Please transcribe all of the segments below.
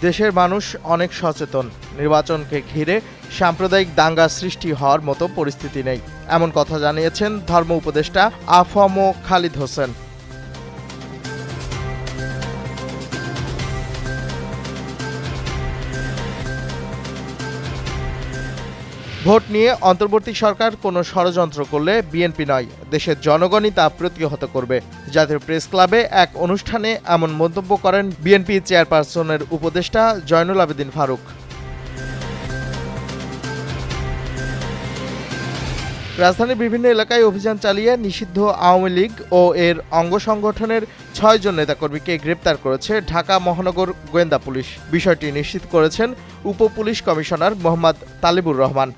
দেশের মানুষ অনেক সচেতন, নির্বাচনকে ঘিরে সাম্প্রদায়িক দাঙ্গা সৃষ্টি হওয়ার মতো পরিস্থিতি নেই, এমন কথা জানিয়েছেন ধর্ম উপদেষ্টা আফম খালিদ হোসেন। ভোট নিয়ে অন্তর্বর্তী সরকার কোনো ষড়যন্ত্র করলে বিএনপি নয়, দেশের জনগণই তা প্রতিহত করবে। জাতীয় প্রেস ক্লাবে এক অনুষ্ঠানে এমন মন্তব্য করেন বিএনপি চেয়ারপারসনের উপদেষ্টা জয়নুল আবেদিন ফারুক। রাজধানীর বিভিন্ন এলাকায় অভিযান চালিয়ে নিষিদ্ধ আওয়ামী লীগ ও এর অঙ্গ সংগঠনের ৬ জন নেতাকর্মীকে গ্রেপ্তার করেছে ঢাকা মহানগর গোয়েন্দা পুলিশ। বিষয়টি নিশ্চিত করেছেন উপ পুলিশ কমিশনার মোহাম্মদ তালিবুর রহমান।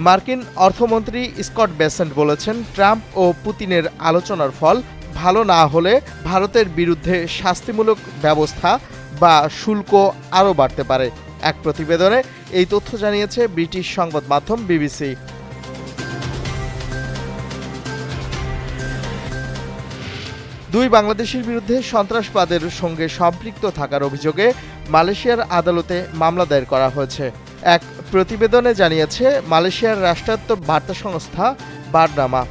মার্কিন অর্থমন্ত্রী স্কট বেসেন্ট বলেছেন, ট্রাম্প ও পুতিনের আলোচনার ফল ভালো না হলে ভারতের বিরুদ্ধে শাস্তিমূলক ব্যবস্থা বা শুল্ক আরও বাড়তে পারে। এক প্রতিবেদনে এই তথ্য জানিয়েছে ব্রিটিশ সংবাদ মাধ্যম বিবিসি। দুই বাংলাদেশির বিরুদ্ধে সন্ত্রাসবাদের সঙ্গে সম্পৃক্ত থাকার অভিযোগে মালয়েশিয়ার আদালতে মামলা দায়ের করা হয়েছে। এক প্রতিবেদনে জানিয়েছে মালয়েশিয়ার রাষ্ট্রায়ত্ত বার্তা সংস্থা বারনামা।